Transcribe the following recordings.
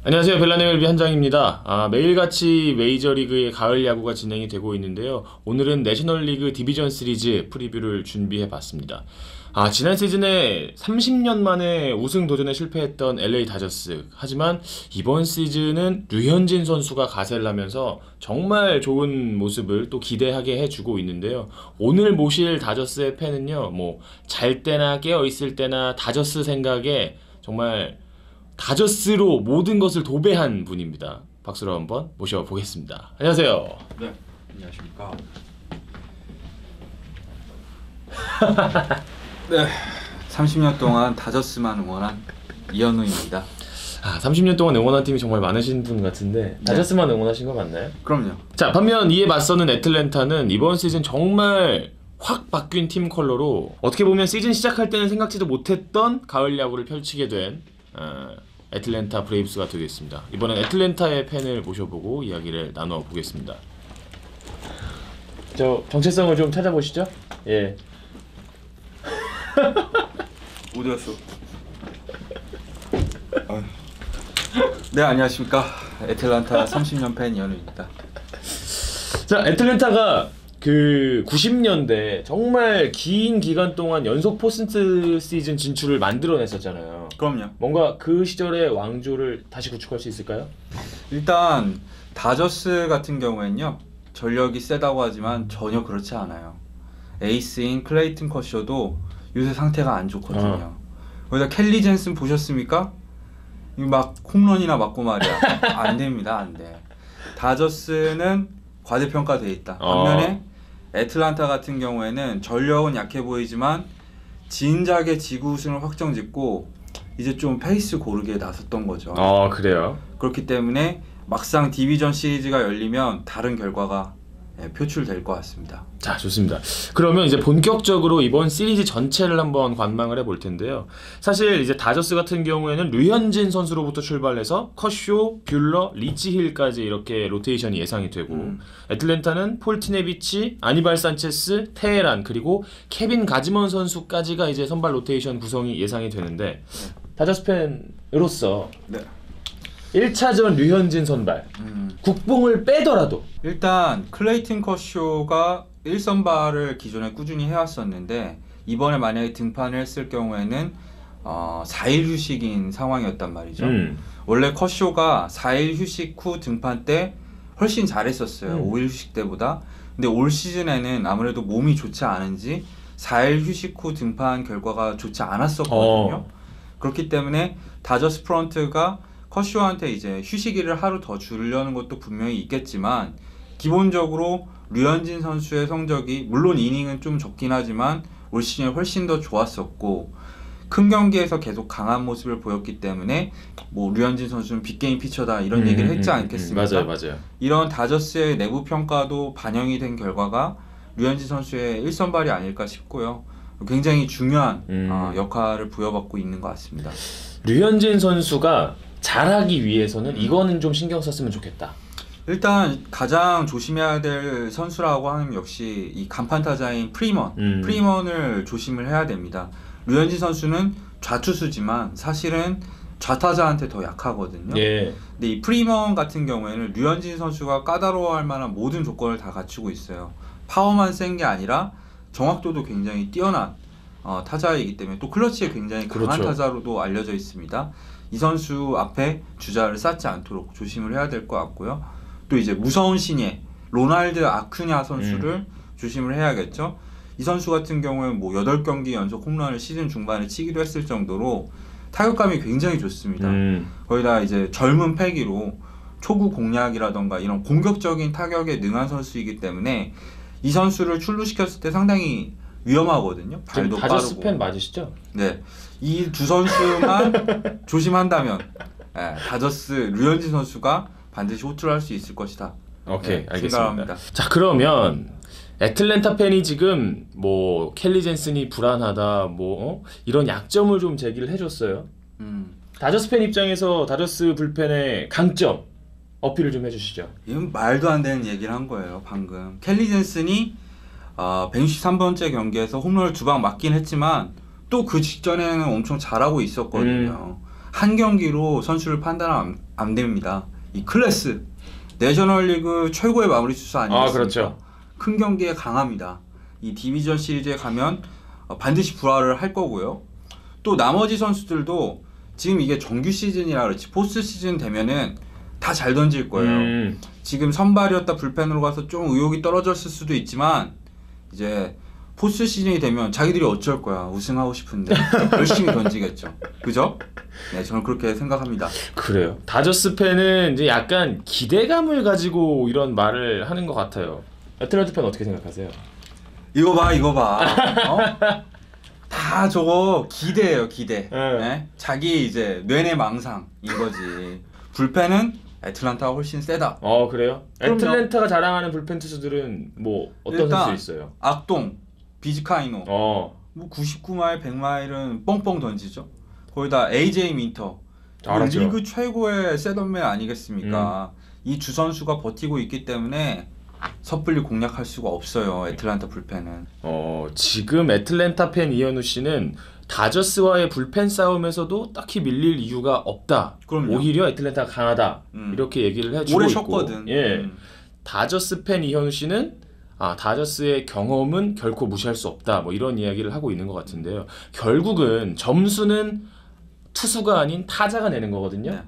안녕하세요. 벨라네일비 한장입니다. 매일같이 메이저리그의 가을 야구가 진행이 되고 있는데요. 오늘은 내셔널리그 디비전 시리즈 프리뷰를 준비해봤습니다. 지난 시즌에 30년 만에 우승 도전에 실패했던 LA 다저스. 하지만 이번 시즌은 류현진 선수가 가세를 하면서 정말 좋은 모습을 또 기대하게 해주고 있는데요. 오늘 모실 다저스의 팬은요, 잘 때나 깨어있을 때나 다저스 생각에 정말 다저스로 모든 것을 도배한 분입니다. 박수로 한번 모셔보겠습니다. 안녕하세요. 네, 안녕하십니까. 네, 30년 동안 다저스만 응원한 이현우입니다. 30년 동안 응원한 팀이 정말 많으신 분 같은데 다저스만 응원하신 거 맞나요? 그럼요. 자, 반면 이에 맞서는 애틀랜타는 이번 시즌 정말 확 바뀐 팀 컬러로 어떻게 보면 시즌 시작할 때는 생각지도 못했던 가을 야구를 펼치게 된 애틀랜타 브레이브스가 되겠습니다. 이번엔 애틀랜타의 팬을 모셔보고 이야기를 나눠보겠습니다. 저 정체성을 좀 찾아보시죠. 예. 어디 갔어? 네, 안녕하십니까. 애틀랜타 30년 팬 이현우입니다. 자, 애틀랜타가 그 90년대 정말 긴 기간 동안 연속 포스트 시즌 진출을 만들어냈었잖아요. 그럼요. 뭔가 그 시절의 왕조를 다시 구축할 수 있을까요? 일단 다저스 같은 경우에는요, 전력이 세다고 하지만 전혀 그렇지 않아요. 에이스인 클레이튼 커쇼도 요새 상태가 안 좋거든요. 거기다 켈리 젠슨 보셨습니까? 막 홈런이나 맞고 말이야. 안 됩니다, 안 돼. 다저스는 과대평가돼 있다. 반면에 애틀랜타 같은 경우에는 전력은 약해 보이지만 진작에 지구 우승을 확정짓고 이제 좀 페이스 고르게 나섰던 거죠. 그래요? 그렇기 때문에 막상 디비전 시리즈가 열리면 다른 결과가 표출될 것 같습니다. 자, 좋습니다. 그러면 이제 본격적으로 이번 시리즈 전체를 한번 관망을 해볼 텐데요. 사실 이제 다저스 같은 경우에는 류현진 선수로부터 출발해서 커쇼, 뷰러, 리치힐까지 이렇게 로테이션이 예상이 되고 애틀랜타는 폴티네비치, 아니발 산체스, 테헤란 그리고 케빈 가지먼 선수까지가 이제 선발 로테이션 구성이 예상이 되는데 다저스 팬으로서 1차전 류현진 선발 국뽕을 빼더라도 일단 클레이튼 커쇼가 1선발을 기존에 꾸준히 해왔었는데 이번에 만약에 등판을 했을 경우에는 4일 휴식인 상황이었단 말이죠. 원래 커쇼가 4일 휴식 후 등판 때 훨씬 잘했었어요. 5일 휴식 때보다. 근데 올 시즌에는 아무래도 몸이 좋지 않은지 4일 휴식 후 등판 결과가 좋지 않았었거든요. 그렇기 때문에 다저스 프런트가 커쇼한테 이제 휴식일을 하루 더 주려는 것도 분명히 있겠지만 기본적으로 류현진 선수의 성적이 물론 이닝은 좀 적긴 하지만 올 시즌에 훨씬 더 좋았었고 큰 경기에서 계속 강한 모습을 보였기 때문에 류현진 선수는 빅게임 피처다 이런 얘기를 했지 않겠습니까? 맞아요. 이런 다저스의 내부 평가도 반영이 된 결과가 류현진 선수의 1선발이 아닐까 싶고요. 굉장히 중요한 역할을 부여받고 있는 것 같습니다. 류현진 선수가 잘하기 위해서는 이거는 좀 신경 썼으면 좋겠다. 일단 가장 조심해야 될 선수라고 하면 역시 이 간판 타자인 프리먼을 조심을 해야 됩니다. 류현진 선수는 좌투수지만 사실은 좌타자한테 더 약하거든요. 근데 이 프리먼 같은 경우에는 류현진 선수가 까다로워할 만한 모든 조건을 다 갖추고 있어요. 파워만 센 게 아니라 정확도도 굉장히 뛰어난 타자이기 때문에 또 클러치에 굉장히 강한 타자로도 알려져 있습니다. 이 선수 앞에 주자를 쌓지 않도록 조심을 해야 될 것 같고요. 또 이제 무서운 신예 로날드 아쿠냐 선수를 조심을 해야겠죠. 이 선수 같은 경우는 8경기 연속 홈런을 시즌 중반에 치기도 했을 정도로 타격감이 굉장히 좋습니다. 거기다 이제 젊은 패기로 초구 공략이라던가 이런 공격적인 타격에 능한 선수이기 때문에 이 선수를 출루시켰을 때 상당히 위험하거든요. 발도 빠르고. 다저스 팬 맞으시죠? 네, 이 두 선수만 조심한다면 다저스 류현진 선수가 반드시 호투를 할 수 있을 것이다. 오케이, 알겠습니다. 생각합니다. 자, 그러면 애틀랜타 팬이 지금 켈리 젠슨이 불안하다 이런 약점을 좀 제기를 해줬어요. 다저스 팬 입장에서 다저스 불펜의 강점 어필을 좀 해주시죠. 이건 말도 안 되는 얘기를 한 거예요. 방금 켈리 젠슨이 163번째 경기에서 홈런을 2방 맞긴 했지만 또 그 직전에는 엄청 잘하고 있었거든요. 한 경기로 선수를 판단하면 안 됩니다. 이 클래스 내셔널리그 최고의 마무리 투수 아니겠습니까? 그렇죠. 큰 경기에 강합니다. 이 디비전 시리즈에 가면 반드시 부활을 할 거고요. 또 나머지 선수들도 지금 이게 정규 시즌이라 그렇지 포스트 시즌 되면은 다 잘 던질 거예요. 지금 선발이었다 불펜으로 가서 좀 의욕이 떨어졌을 수도 있지만 이제 포스트 시즌이 되면 자기들이 어쩔 거야. 우승하고 싶은데 열심히 던지겠죠. 그죠? 네, 저는 그렇게 생각합니다. 그래요. 다저스 팬은 이제 약간 기대감을 가지고 이런 말을 하는 것 같아요. 애틀랜타 팬 어떻게 생각하세요? 이거 봐. 다 저거 기대예요, 기대. 네? 자기 이제 뇌내 망상 이거지. 불펜은 애틀랜타가 훨씬 세다. 그래요? 그럼요. 애틀랜타가 자랑하는 불펜 투수들은 뭐 어떤 일단 선수 있어요? 악동, 비즈카이노. 뭐 99마일, 100마일은 뻥뻥 던지죠. 거기다 AJ 민터. 잘하죠. 리그 최고의 셋업맨 아니겠습니까? 이 두 선수가 버티고 있기 때문에 섣불리 공략할 수가 없어요. 애틀랜타 불펜은. 지금 애틀랜타 팬 이현우 씨는 다저스와의 불펜 싸움에서도 딱히 밀릴 이유가 없다. 그럼요. 오히려 애틀랜타가 강하다. 이렇게 얘기를 해주고 오래 있고. 쉬었거든. 예. 다저스 팬 이현우 씨는 다저스의 경험은 결코 무시할 수 없다. 뭐 이런 이야기를 하고 있는 것 같은데요. 결국은 점수는 투수가 아닌 타자가 내는 거거든요. 네.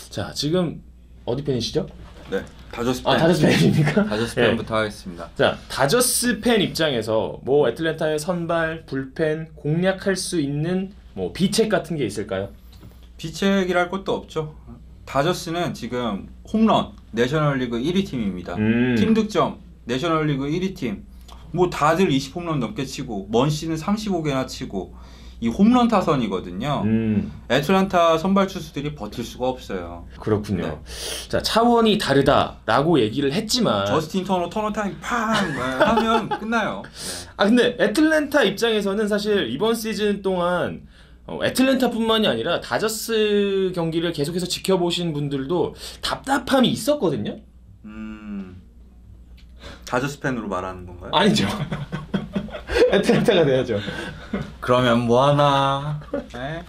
자, 지금 어디 팬이시죠? 네. 다저스 팬. 다저스 팬입니까? 다저스 팬부터 하겠습니다. 자, 다저스 팬 입장에서 뭐 애틀랜타의 선발, 불펜 공략할 수 있는 뭐 비책 같은 게 있을까요? 비책이랄 것도 없죠. 다저스는 지금 홈런 내셔널리그 1위 팀입니다. 팀 득점 내셔널리그 1위 팀. 뭐 다들 20홈런 넘게 치고 먼씨는 35개나 치고 이 홈런 타선이거든요. 애틀랜타 선발 투수들이 버틸 수가 없어요. 그렇군요. 네. 자, 차원이 다르다라고 얘기를 했지만 저스틴 터너 타임 팡 하면 끝나요. 네. 근데 애틀랜타 입장에서는 사실 이번 시즌 동안 애틀랜타뿐만이 아니라 다저스 경기를 계속해서 지켜보신 분들도 답답함이 있었거든요. 다저스 팬으로 말하는 건가요? 아니죠. 애틀랜타가 돼야죠. 그러면 뭐하나? 네?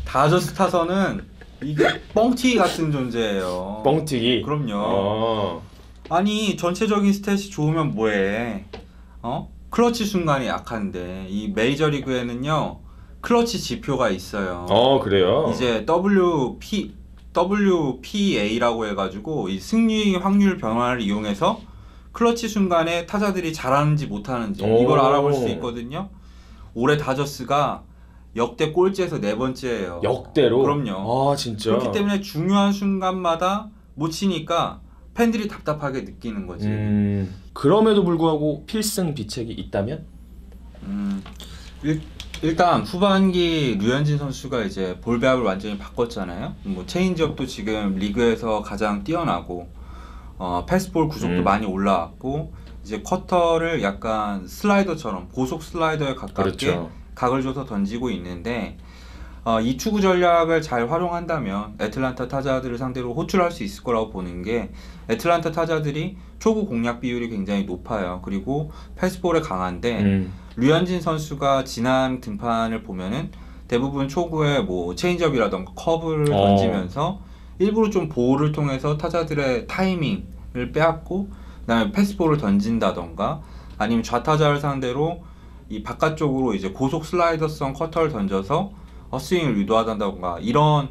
다저스 타선은 이게 뻥튀기 같은 존재예요. 뻥튀기. 그럼요. 아니 전체적인 스탯이 좋으면 뭐해? 클러치 순간이 약한데 이 메이저리그에는요 클러치 지표가 있어요. 그래요? 이제 WPA라고 해가지고 이 승리 확률 변화를 이용해서 클러치 순간에 타자들이 잘하는지 못하는지 이걸 알아볼 수 있거든요. 올해 다저스가 역대 꼴찌에서 4번째예요. 역대로? 그럼요. 진짜? 그렇기 때문에 중요한 순간마다 못 치니까 팬들이 답답하게 느끼는 거지. 그럼에도 불구하고 필승 비책이 있다면? 일단 후반기 류현진 선수가 이제 볼 배합을 완전히 바꿨잖아요. 뭐 체인지업도 지금 리그에서 가장 뛰어나고 패스볼 구속도 많이 올라왔고 이제 쿼터를 약간 슬라이더처럼 고속 슬라이더에 가깝게 그렇죠. 각을 줘서 던지고 있는데 이 투구 전략을 잘 활용한다면 애틀랜타 타자들을 상대로 호출할 수 있을 거라고 보는 게 애틀랜타 타자들이 초구 공략 비율이 굉장히 높아요. 그리고 패스볼에 강한데 류현진 선수가 지난 등판을 보면은 대부분 초구에 뭐 체인지업이라던가 커브를 던지면서 일부러 좀 보호를 통해서 타자들의 타이밍을 빼앗고 그다음에 패스볼을 던진다던가 아니면 좌타자를 상대로 이 바깥쪽으로 이제 고속 슬라이더성 커터를 던져서 헛스윙을 유도하던가 이런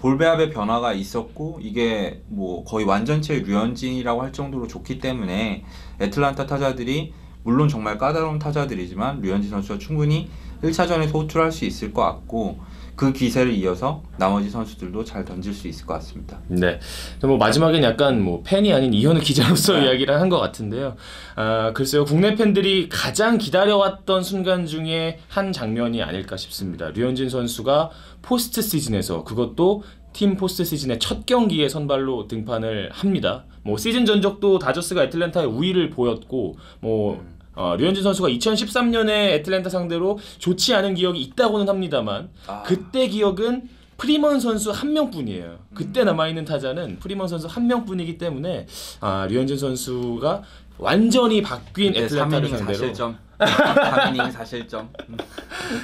볼 배합의 변화가 있었고 이게 뭐 거의 완전체 류현진이라고 할 정도로 좋기 때문에 애틀랜타 타자들이 물론 정말 까다로운 타자들이지만 류현진 선수가 충분히 1차전에서 호출할 수 있을 것 같고 그 기세를 이어서 나머지 선수들도 잘 던질 수 있을 것 같습니다. 네. 뭐 마지막엔 약간 뭐 팬이 아닌 이현우 기자로서 이야기를 한 것 같은데요. 글쎄요. 국내 팬들이 가장 기다려왔던 순간 중에 한 장면이 아닐까 싶습니다. 류현진 선수가 포스트 시즌에서 그것도 팀 포스트 시즌의 첫 경기에 선발로 등판을 합니다. 뭐 시즌 전적도 다저스가 애틀랜타의 우위를 보였고 류현진 선수가 2013년에 애틀랜타 상대로 좋지 않은 기억이 있다고는 합니다만 그때 기억은 프리먼 선수 한 명뿐이에요. 그때 남아있는 타자는 프리먼 선수 한 명뿐이기 때문에 류현진 선수가 완전히 바뀐 애틀랜타를 상대로 가미닝 4실점.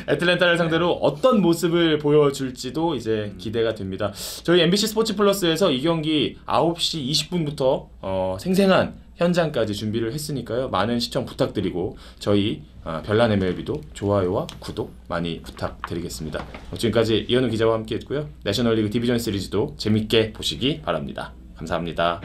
애틀랜타를 상대로 어떤 모습을 보여줄지도 이제 기대가 됩니다. 저희 MBC 스포츠 플러스에서 이 경기 9시 20분부터 생생한 현장까지 준비를 했으니까요. 많은 시청 부탁드리고 저희 별난 MLB도 좋아요와 구독 많이 부탁드리겠습니다. 지금까지 이현우 기자와 함께했고요. 내셔널리그 디비전 시리즈도 재밌게 보시기 바랍니다. 감사합니다.